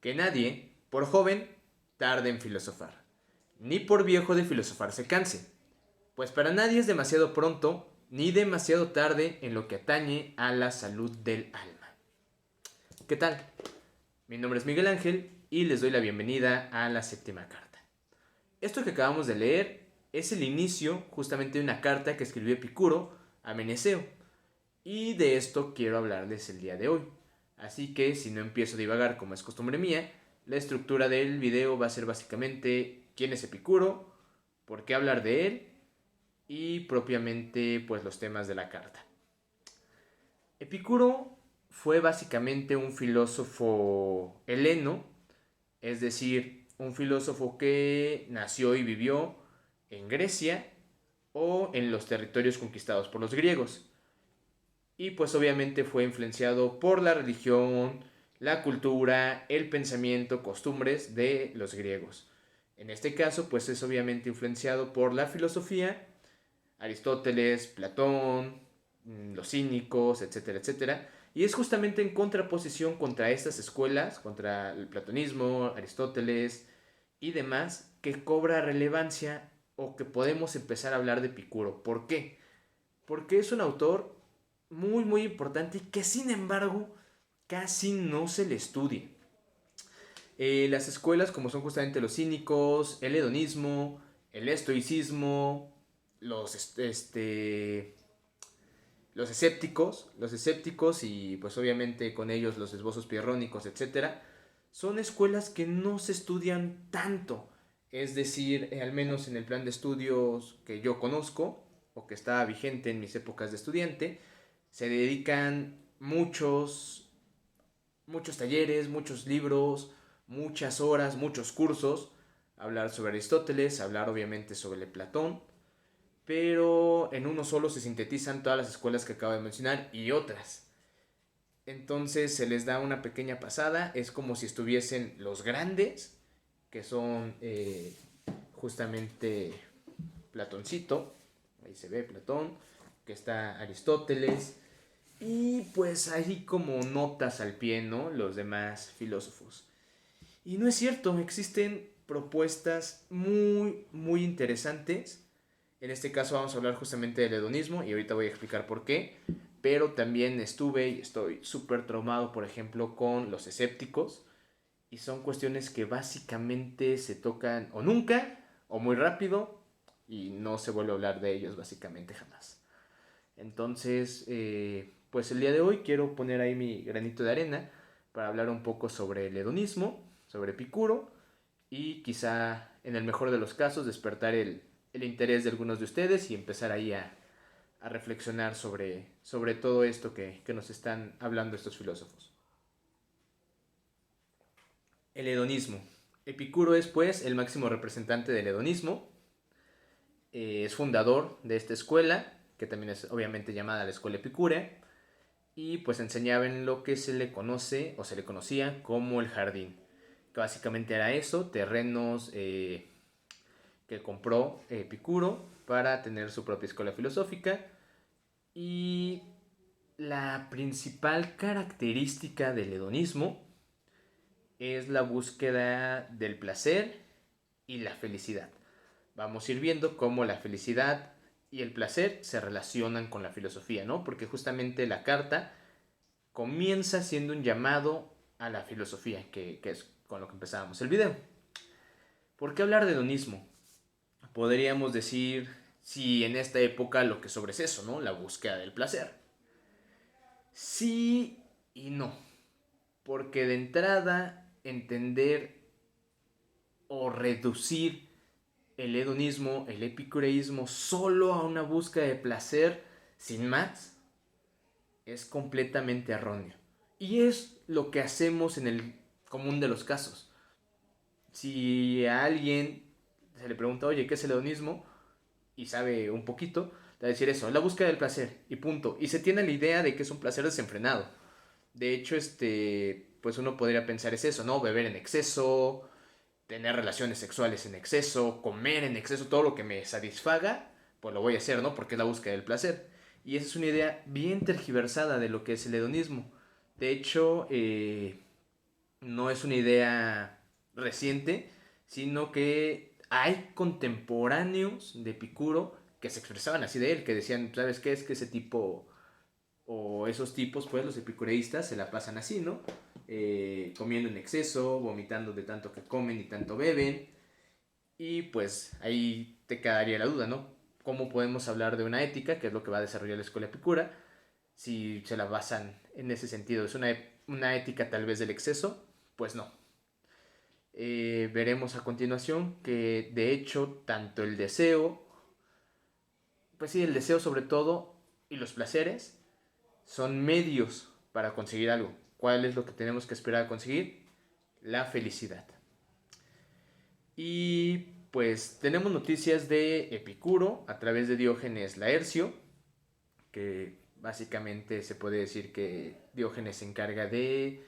que nadie, por joven, tarde en filosofar, ni por viejo de filosofar se canse, pues para nadie es demasiado pronto ni demasiado tarde en lo que atañe a la salud del alma. ¿Qué tal? Mi nombre es Miguel Ángel y les doy la bienvenida a la séptima carta. Esto que acabamos de leer es el inicio justamente de una carta que escribió Epicuro a Meneceo, y de esto quiero hablarles el día de hoy. Así que si no empiezo a divagar como es costumbre mía, la estructura del video va a ser básicamente quién es Epicuro, por qué hablar de él y propiamente pues los temas de la carta. Epicuro fue básicamente un filósofo heleno, es decir, un filósofo que nació y vivió en Grecia o en los territorios conquistados por los griegos. Y pues obviamente fue influenciado por la religión, la cultura, el pensamiento, costumbres de los griegos. En este caso, pues es obviamente influenciado por la filosofía, Aristóteles, Platón, los cínicos, etcétera, etcétera. Y es justamente en contraposición contra estas escuelas, contra el platonismo, Aristóteles y demás, que cobra relevancia o que podemos empezar a hablar de Epicuro. ¿Por qué? Porque es un autor muy importante y que sin embargo casi no se le estudia. Las escuelas como son justamente los cínicos, el hedonismo, el estoicismo, los escépticos y pues obviamente con ellos los esbozos pirrónicos, etcétera, son escuelas que no se estudian tanto. Es decir, al menos en el plan de estudios que yo conozco o que estaba vigente en mis épocas de estudiante, se dedican muchos talleres, muchos libros, muchas horas, muchos cursos a hablar sobre Aristóteles, a hablar obviamente sobre Platón, pero en uno solo se sintetizan todas las escuelas que acabo de mencionar y otras. Entonces se les da una pequeña pasada, es como si estuviesen los grandes, que son justamente Platoncito, ahí se ve Platón, que está Aristóteles, y pues ahí como notas al pie, ¿no? Los demás filósofos. Y no es cierto, existen propuestas muy interesantes. En este caso vamos a hablar justamente del hedonismo y ahorita voy a explicar por qué. Pero también estuve y estoy súper traumado, por ejemplo, con los escépticos. Y son cuestiones que básicamente se tocan o nunca o muy rápido y no se vuelve a hablar de ellos básicamente jamás. Entonces, pues el día de hoy quiero poner ahí mi granito de arena para hablar un poco sobre el hedonismo, sobre Epicuro y quizá en el mejor de los casos despertar el interés de algunos de ustedes y empezar ahí a reflexionar sobre todo esto que nos están hablando estos filósofos. El hedonismo. Epicuro es pues el máximo representante del hedonismo, es fundador de esta escuela, que también es obviamente llamada la escuela epicúrea, y pues enseñaba en lo que se le conoce o se le conocía como el jardín, que básicamente era eso, terrenos que compró Epicuro para tener su propia escuela filosófica. Y la principal característica del hedonismo es la búsqueda del placer y la felicidad. Vamos a ir viendo cómo la felicidad y el placer se relacionan con la filosofía, ¿no? Porque justamente la carta comienza siendo un llamado a la filosofía, que es con lo que empezábamos el video. ¿Por qué hablar de hedonismo? Podríamos decir si en esta época lo que sobre es eso, ¿no? La búsqueda del placer. Sí y no. Porque de entrada entender o reducir el hedonismo, el epicureísmo solo a una búsqueda de placer sin más es completamente erróneo. Y es lo que hacemos en el común de los casos. Si a alguien se le pregunta, oye, ¿qué es el hedonismo? Y sabe un poquito, te va a decir eso, la búsqueda del placer y punto. Y se tiene la idea de que es un placer desenfrenado. De hecho, pues uno podría pensar es eso, ¿no? Beber en exceso, tener relaciones sexuales en exceso, comer en exceso, todo lo que me satisfaga, pues lo voy a hacer, ¿no? Porque es la búsqueda del placer. Y esa es una idea bien tergiversada de lo que es el hedonismo. De hecho, no es una idea reciente, sino que hay contemporáneos de Epicuro que se expresaban así de él, que decían, ¿sabes qué? Es que ese tipo o esos tipos, pues los epicureístas se la pasan así, ¿no? Comiendo en exceso, vomitando de tanto que comen y tanto beben. Y pues ahí te quedaría la duda, ¿no? ¿Cómo podemos hablar de una ética, que es lo que va a desarrollar la escuela epicura, si se la basan en ese sentido? ¿Es una ética tal vez del exceso? Pues no. Veremos a continuación que de hecho tanto el deseo, pues sí, el deseo sobre todo, y los placeres son medios para conseguir algo. ¿Cuál es lo que tenemos que esperar a conseguir? La felicidad. Y pues tenemos noticias de Epicuro a través de Diógenes Laercio, que básicamente se puede decir que Diógenes se encarga de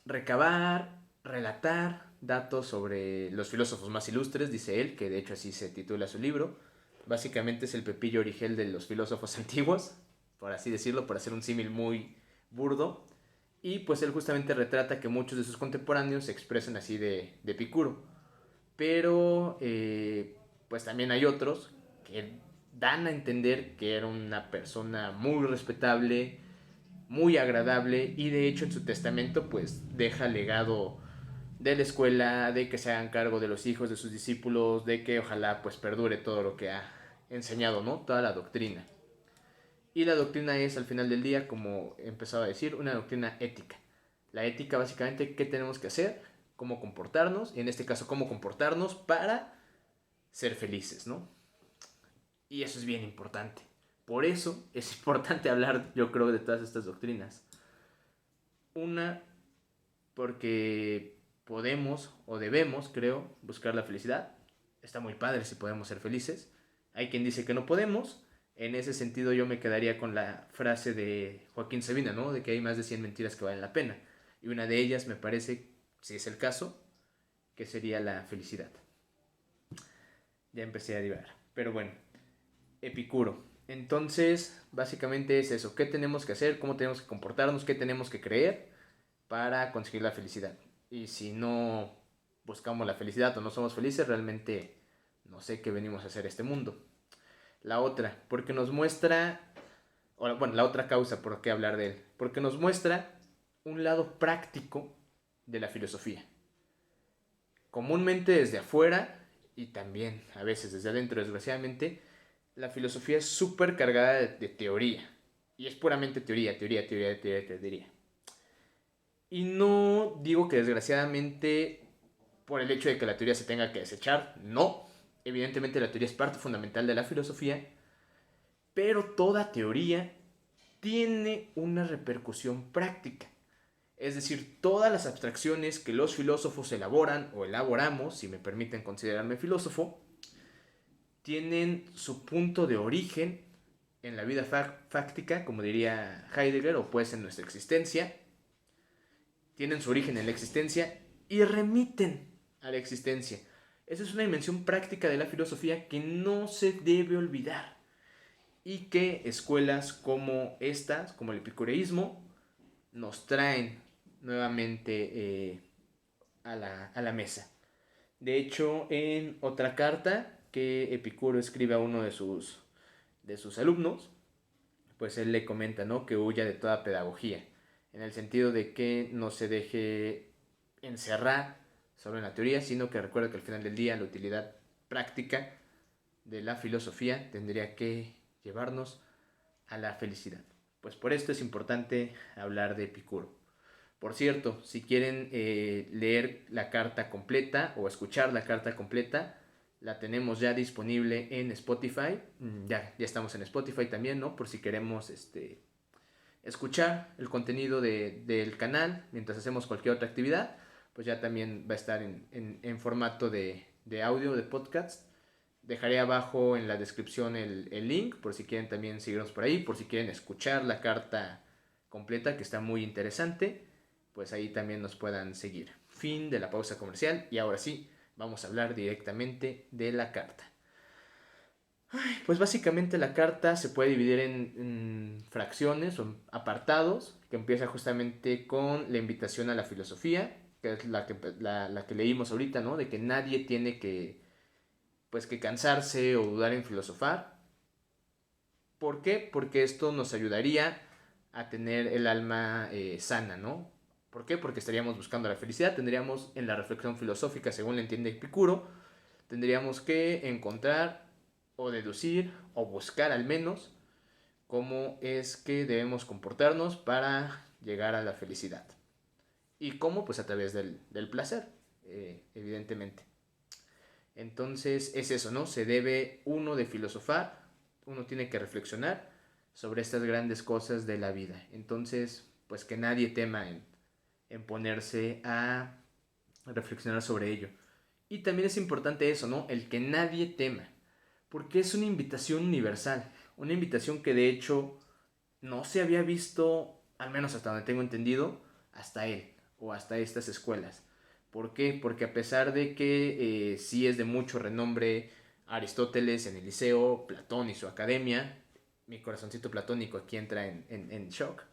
recabar, relatar datos sobre los filósofos más ilustres, dice él, que de hecho así se titula su libro. Básicamente es el Pepillo Origel de los filósofos antiguos, por así decirlo, por hacer un símil muy burdo. Y pues él justamente retrata que muchos de sus contemporáneos se expresan así de Epicuro. Pero pues también hay otros que dan a entender que era una persona muy respetable, muy agradable, y de hecho en su testamento pues deja legado de la escuela, de que se hagan cargo de los hijos de sus discípulos, de que ojalá pues perdure todo lo que ha enseñado, ¿no? Toda la doctrina. Y la doctrina es, al final del día, como empezaba a decir, una doctrina ética. La ética básicamente, ¿qué tenemos que hacer? Cómo comportarnos, y en este caso, cómo comportarnos para ser felices, ¿no? Y eso es bien importante. Por eso es importante hablar, yo creo, de todas estas doctrinas. Una, porque podemos o debemos, creo, buscar la felicidad. Está muy padre si podemos ser felices. Hay quien dice que no podemos. En ese sentido yo me quedaría con la frase de Joaquín Sabina, ¿no? De que hay más de 100 mentiras que valen la pena. Y una de ellas me parece, si es el caso, que sería la felicidad. Ya empecé a divagar. Pero bueno, Epicuro. Entonces, básicamente es eso. ¿Qué tenemos que hacer? ¿Cómo tenemos que comportarnos? ¿Qué tenemos que creer para conseguir la felicidad? Y si no buscamos la felicidad o no somos felices, realmente no sé qué venimos a hacer a este mundo. La otra, porque nos muestra, bueno, la otra causa por qué hablar de él, porque nos muestra un lado práctico de la filosofía. Comúnmente desde afuera y también a veces desde adentro, desgraciadamente, la filosofía es súper cargada de teoría. Y es puramente teoría, teoría, teoría, teoría, teoría. Y no digo que desgraciadamente por el hecho de que la teoría se tenga que desechar, no. Evidentemente la teoría es parte fundamental de la filosofía, pero toda teoría tiene una repercusión práctica. Es decir, todas las abstracciones que los filósofos elaboran o elaboramos, si me permiten considerarme filósofo, tienen su punto de origen en la vida fáctica, como diría Heidegger, o pues en nuestra existencia, tienen su origen en la existencia y remiten a la existencia. Esa es una dimensión práctica de la filosofía que no se debe olvidar y que escuelas como estas, como el epicureísmo, nos traen nuevamente a la mesa. De hecho, en otra carta que Epicuro escribe a uno de sus alumnos, pues él le comenta, ¿no? Que huya de toda pedagogía, en el sentido de que no se deje encerrar solo en la teoría, sino que recuerde que al final del día la utilidad práctica de la filosofía tendría que llevarnos a la felicidad. Pues por esto es importante hablar de Epicuro. Por cierto, si quieren leer la carta completa o escuchar la carta completa, la tenemos ya disponible en Spotify. Ya estamos en Spotify también, ¿no? Por si queremos escuchar el contenido del canal mientras hacemos cualquier otra actividad, pues ya también va a estar en formato de audio, de podcast. Dejaré abajo en la descripción el link por si quieren también seguirnos por ahí, por si quieren escuchar la carta completa que está muy interesante, pues ahí también nos puedan seguir. Fin de la pausa comercial y ahora sí, vamos a hablar directamente de la carta. Pues básicamente la carta se puede dividir en fracciones o en apartados, que empieza justamente con la invitación a la filosofía, que es la que leímos ahorita, ¿no? De que nadie tiene que cansarse o dudar en filosofar. ¿Por qué? Porque esto nos ayudaría a tener el alma sana, ¿no? ¿Por qué? Porque estaríamos buscando la felicidad, tendríamos en la reflexión filosófica, según le entiende Epicuro, tendríamos que encontrar o deducir o buscar al menos cómo es que debemos comportarnos para llegar a la felicidad. ¿Y cómo? Pues a través del placer, evidentemente. Entonces es eso, ¿no? Se debe uno de filosofar, uno tiene que reflexionar sobre estas grandes cosas de la vida. Entonces, pues que nadie tema en ponerse a reflexionar sobre ello. Y también es importante eso, ¿no? El que nadie tema, porque es una invitación universal, una invitación que de hecho no se había visto, al menos hasta donde tengo entendido, hasta él o hasta estas escuelas. ¿Por qué? Porque a pesar de que sí es de mucho renombre Aristóteles en el liceo, Platón y su academia, mi corazoncito platónico aquí entra en shock,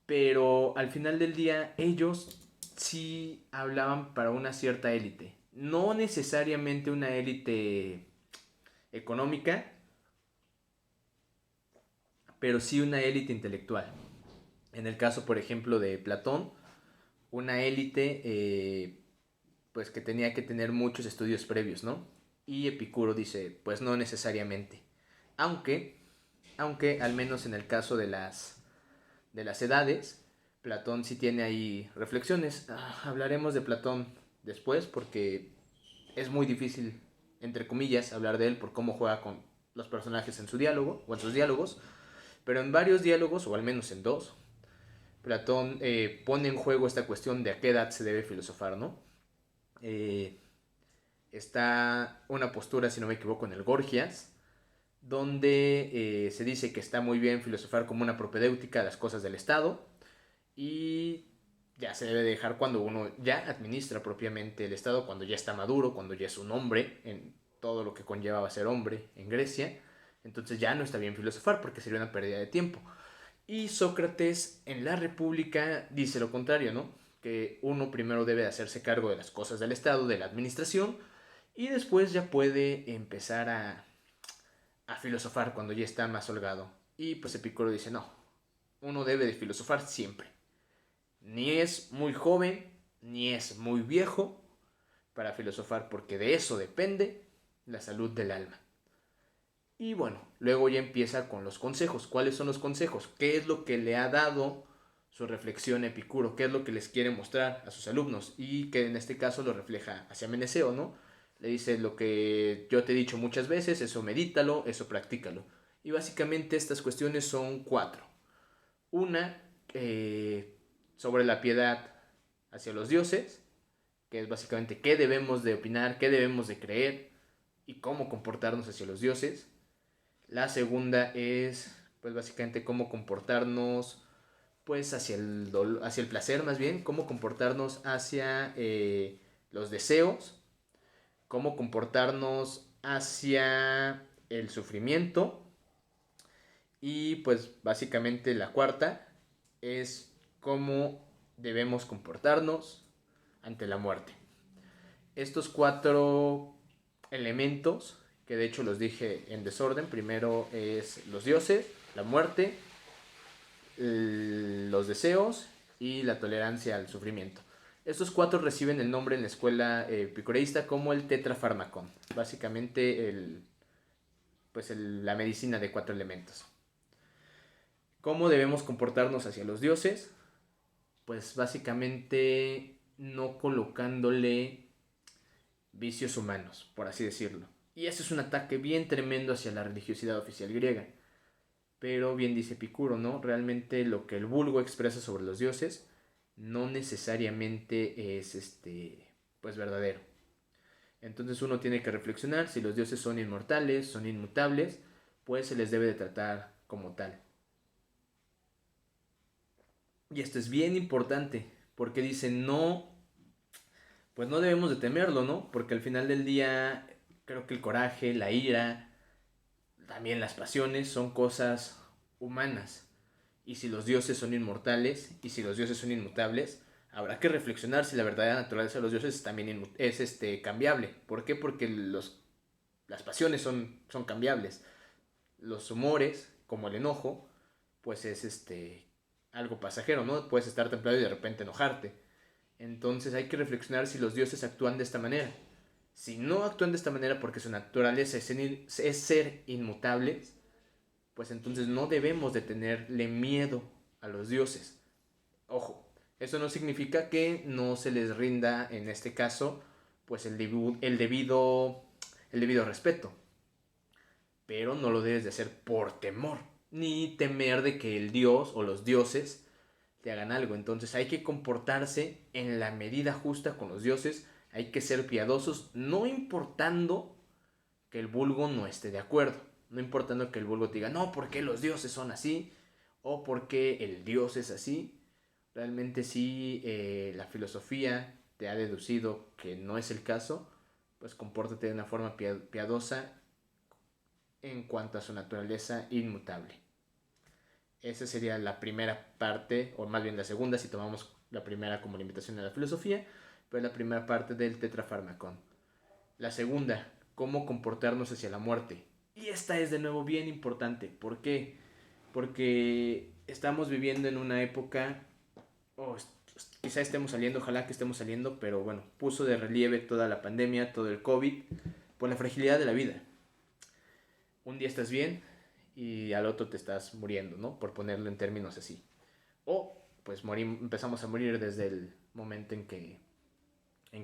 pero al final del día ellos sí hablaban para una cierta élite, no necesariamente una élite económica, pero sí una élite intelectual. En el caso, por ejemplo, de Platón, una élite pues que tenía que tener muchos estudios previos, ¿no? Y Epicuro dice, pues no necesariamente. Aunque, aunque al menos en el caso de las edades, Platón sí tiene ahí reflexiones. Hablaremos de Platón después porque es muy difícil, entre comillas, hablar de él por cómo juega con los personajes en su diálogo o en sus diálogos, pero en varios diálogos, o al menos en dos, Platón pone en juego esta cuestión de a qué edad se debe filosofar, ¿no? Eh, Está una postura, si no me equivoco, en el Gorgias, donde se dice que está muy bien filosofar como una propedéutica de las cosas del Estado y ya se debe dejar cuando uno ya administra propiamente el Estado, cuando ya está maduro, cuando ya es un hombre en todo lo que conllevaba ser hombre en Grecia. Entonces ya no está bien filosofar porque sería una pérdida de tiempo. Y Sócrates en la República dice lo contrario, ¿no? Que uno primero debe hacerse cargo de las cosas del Estado, de la administración, y después ya puede empezar a filosofar cuando ya está más holgado. Y pues Epicuro dice, no, uno debe de filosofar siempre. Ni es muy joven, ni es muy viejo para filosofar, porque de eso depende la salud del alma. Y bueno, luego ya empieza con los consejos. ¿Cuáles son los consejos? ¿Qué es lo que le ha dado su reflexión a Epicuro? ¿Qué es lo que les quiere mostrar a sus alumnos? Y que en este caso lo refleja hacia Meneceo, ¿no? Le dice lo que yo te he dicho muchas veces, eso medítalo, eso practícalo. Y básicamente estas cuestiones son cuatro. Una, sobre la piedad hacia los dioses, que es básicamente qué debemos de opinar, qué debemos de creer y cómo comportarnos hacia los dioses. La segunda es, pues básicamente cómo comportarnos, pues hacia el placer más bien, cómo comportarnos hacia los deseos, cómo comportarnos hacia el sufrimiento y pues básicamente la cuarta es cómo debemos comportarnos ante la muerte. Estos cuatro elementos, que de hecho los dije en desorden, primero es los dioses, la muerte, los deseos y la tolerancia al sufrimiento. Estos cuatro reciben el nombre en la escuela epicureísta como el tetrafarmacón, básicamente la medicina de cuatro elementos. ¿Cómo debemos comportarnos hacia los dioses? Pues básicamente no colocándole vicios humanos, por así decirlo. Y eso es un ataque bien tremendo hacia la religiosidad oficial griega. Pero bien dice Epicuro, ¿no? Realmente lo que el vulgo expresa sobre los dioses no necesariamente es pues verdadero. Entonces uno tiene que reflexionar si los dioses son inmortales, son inmutables, pues se les debe de tratar como tal. Y esto es bien importante, porque dice no, pues no debemos de temerlo, ¿no? Porque al final del día creo que el coraje, la ira, también las pasiones son cosas humanas. Y si los dioses son inmortales y si los dioses son inmutables, habrá que reflexionar si la verdadera naturaleza de los dioses también es cambiable. ¿Por qué? Porque las pasiones son cambiables. Los humores, como el enojo, pues es algo pasajero, ¿no? Puedes estar templado y de repente enojarte. Entonces hay que reflexionar si los dioses actúan de esta manera. Si no actúan de esta manera porque su naturaleza es ser inmutables, pues entonces no debemos de tenerle miedo a los dioses. Ojo, eso no significa que no se les rinda, en este caso, pues el debido respeto. Pero no lo debes de hacer por temor, ni temer de que el dios o los dioses te hagan algo. Entonces hay que comportarse en la medida justa con los dioses, hay que ser piadosos, no importando que el vulgo no esté de acuerdo, no importando que el vulgo te diga, no, ¿por qué los dioses son así? O ¿por qué el dios es así? Realmente si la filosofía te ha deducido que no es el caso, pues compórtate de una forma piadosa en cuanto a su naturaleza inmutable. Esa sería la primera parte, o más bien la segunda, si tomamos la primera como limitación de la filosofía, pero la primera parte del tetrafármacon. La segunda, cómo comportarnos hacia la muerte. Y esta es de nuevo bien importante. ¿Por qué? Porque estamos viviendo en una época, quizá estemos saliendo, ojalá que estemos saliendo, pero bueno, puso de relieve toda la pandemia, todo el COVID, por la fragilidad de la vida. Un día estás bien y al otro te estás muriendo, ¿no? Por ponerlo en términos así. O pues empezamos a morir desde el momento en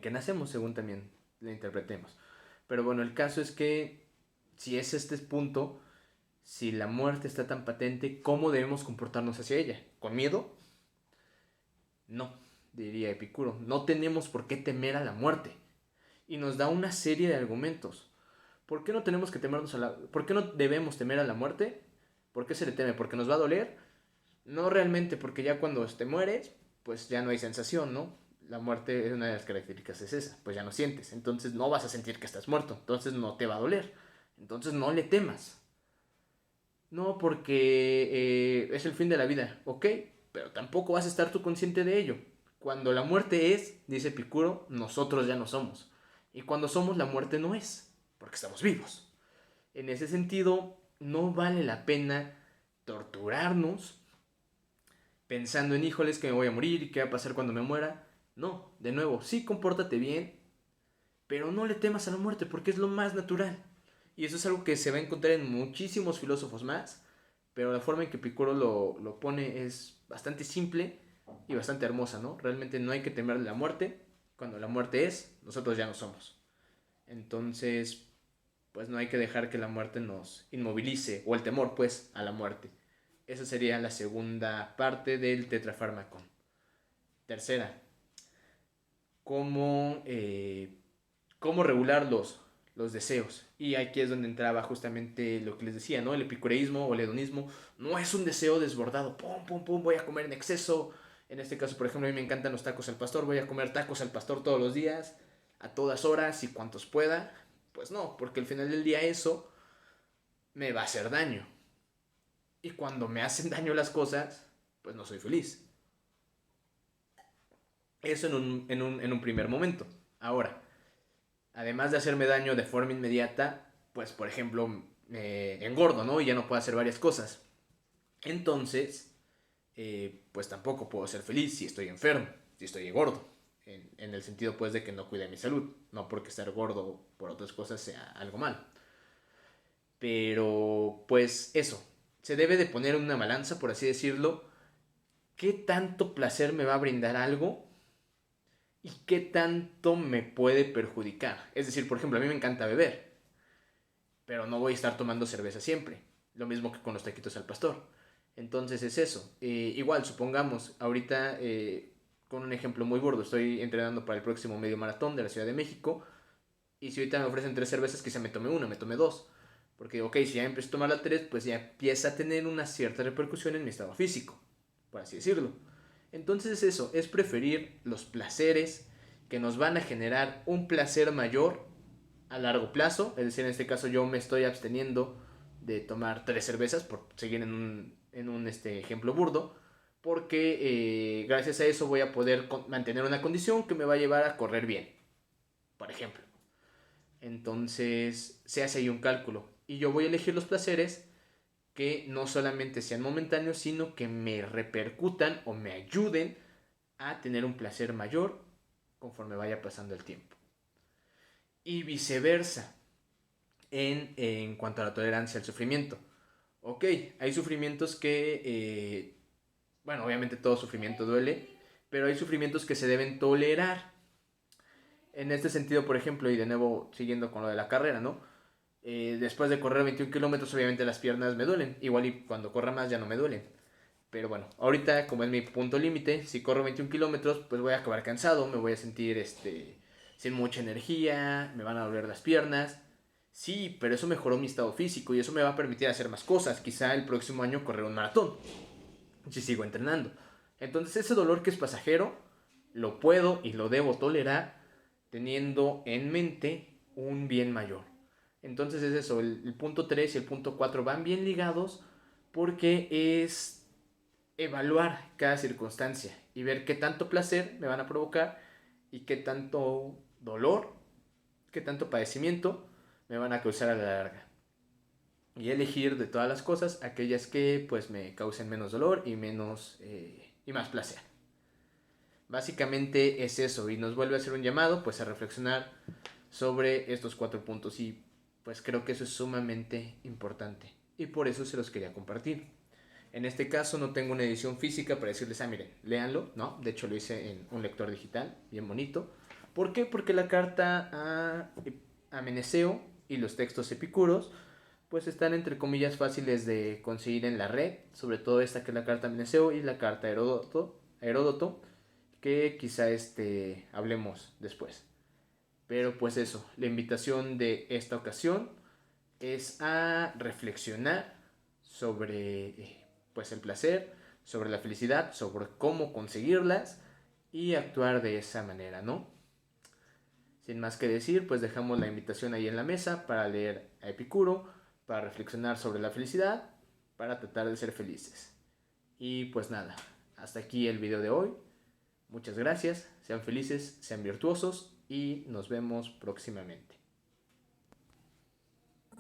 que nacemos, según también la interpretemos. Pero bueno, el caso es que si es este punto, si la muerte está tan patente, ¿cómo debemos comportarnos hacia ella? ¿Con miedo? No, diría Epicuro. No tenemos por qué temer a la muerte. Y nos da una serie de argumentos. ¿Por qué no tenemos que temernos ¿Por qué no debemos temer a la muerte? ¿Por qué se le teme? ¿Porque nos va a doler? No realmente, porque ya cuando te mueres, pues ya no hay sensación, ¿no? La muerte es una de las características, es esa, pues ya no sientes, entonces no vas a sentir que estás muerto, entonces no te va a doler, entonces no le temas. No, porque es el fin de la vida, ok, pero tampoco vas a estar tú consciente de ello. Cuando la muerte es, dice Epicuro, nosotros ya no somos. Y cuando somos, la muerte no es, porque estamos vivos. En ese sentido, no vale la pena torturarnos pensando en, híjoles, que me voy a morir y qué va a pasar cuando me muera. No, de nuevo, sí, compórtate bien, pero no le temas a la muerte porque es lo más natural. Y eso es algo que se va a encontrar en muchísimos filósofos más, pero la forma en que Epicuro lo pone es bastante simple y bastante hermosa, ¿no? Realmente no hay que temerle a la muerte. Cuando la muerte es, nosotros ya no somos. Entonces, pues no hay que dejar que la muerte nos inmovilice, o el temor, pues, a la muerte. Esa sería la segunda parte del tetrafármaco. Tercera, cómo regular los deseos. Y aquí es donde entraba justamente lo que les decía, ¿no? El epicureísmo o el hedonismo no es un deseo desbordado. Pum, pum, pum, voy a comer en exceso. En este caso, por ejemplo, a mí me encantan los tacos al pastor. Voy a comer tacos al pastor todos los días, a todas horas y cuantos pueda. Pues no, porque al final del día eso me va a hacer daño. Y cuando me hacen daño las cosas, pues no soy feliz. Eso en un primer momento. Ahora, además de hacerme daño de forma inmediata, pues por ejemplo, engordo, ¿no? Y ya no puedo hacer varias cosas. Entonces, pues tampoco puedo ser feliz si estoy enfermo, si estoy gordo. En el sentido, pues, de que no cuide mi salud. No porque estar gordo por otras cosas sea algo mal. Pero, pues, eso. Se debe de poner en una balanza, por así decirlo. ¿Qué tanto placer me va a brindar algo? ¿Y qué tanto me puede perjudicar? Es decir, por ejemplo, a mí me encanta beber, pero no voy a estar tomando cerveza siempre. Lo mismo que con los taquitos al pastor. Entonces es eso. Igual, supongamos, ahorita, con un ejemplo muy burdo, estoy entrenando para el próximo medio maratón de la Ciudad de México. Y si ahorita me ofrecen 3 cervezas, quizá me tome una, me tome dos. Porque, ok, si ya empiezo a tomar la 3, pues ya empieza a tener una cierta repercusión en mi estado físico, por así decirlo. Entonces es eso, es preferir los placeres que nos van a generar un placer mayor a largo plazo. Es decir, en este caso yo me estoy absteniendo de tomar 3 cervezas, por seguir en un ejemplo burdo, porque gracias a eso voy a poder mantener una condición que me va a llevar a correr bien, por ejemplo. Entonces se hace ahí un cálculo y yo voy a elegir los placeres que no solamente sean momentáneos, sino que me repercutan o me ayuden a tener un placer mayor conforme vaya pasando el tiempo. Y viceversa, en cuanto a la tolerancia al sufrimiento. Ok, hay sufrimientos que, bueno, obviamente todo sufrimiento duele, pero hay sufrimientos que se deben tolerar. En este sentido, por ejemplo, y de nuevo siguiendo con lo de la carrera, ¿no? Después de correr 21 kilómetros, obviamente las piernas me duelen. Igual y cuando corra más ya no me duelen. Pero bueno, ahorita como es mi punto límite, si corro 21 kilómetros, pues voy a acabar cansado, me voy a sentir sin mucha energía, me van a doler las piernas. Sí, pero eso mejoró mi estado físico y eso me va a permitir hacer más cosas. Quizá el próximo año correr un maratón, si sigo entrenando. Entonces ese dolor que es pasajero, lo puedo y lo debo tolerar teniendo en mente un bien mayor. Entonces es eso, el punto 3 y el punto 4 van bien ligados porque es evaluar cada circunstancia y ver qué tanto placer me van a provocar y qué tanto dolor, qué tanto padecimiento me van a causar a la larga. Y elegir de todas las cosas aquellas que pues me causen menos dolor y y más placer. Básicamente es eso y nos vuelve a hacer un llamado pues a reflexionar sobre estos 4 puntos y pues creo que eso es sumamente importante y por eso se los quería compartir. En este caso no tengo una edición física para decirles, miren, léanlo, ¿no? De hecho lo hice en un lector digital, bien bonito. ¿Por qué? Porque la carta a Meneceo y los textos epicuros pues están entre comillas fáciles de conseguir en la red, sobre todo esta que es la carta a Meneceo y la carta a Heródoto, que quizá hablemos después. Pero pues eso, la invitación de esta ocasión es a reflexionar sobre pues el placer, sobre la felicidad, sobre cómo conseguirlas y actuar de esa manera, ¿no? Sin más que decir, pues dejamos la invitación ahí en la mesa para leer a Epicuro, para reflexionar sobre la felicidad, para tratar de ser felices. Y pues nada, hasta aquí el video de hoy. Muchas gracias, sean felices, sean virtuosos y nos vemos próximamente.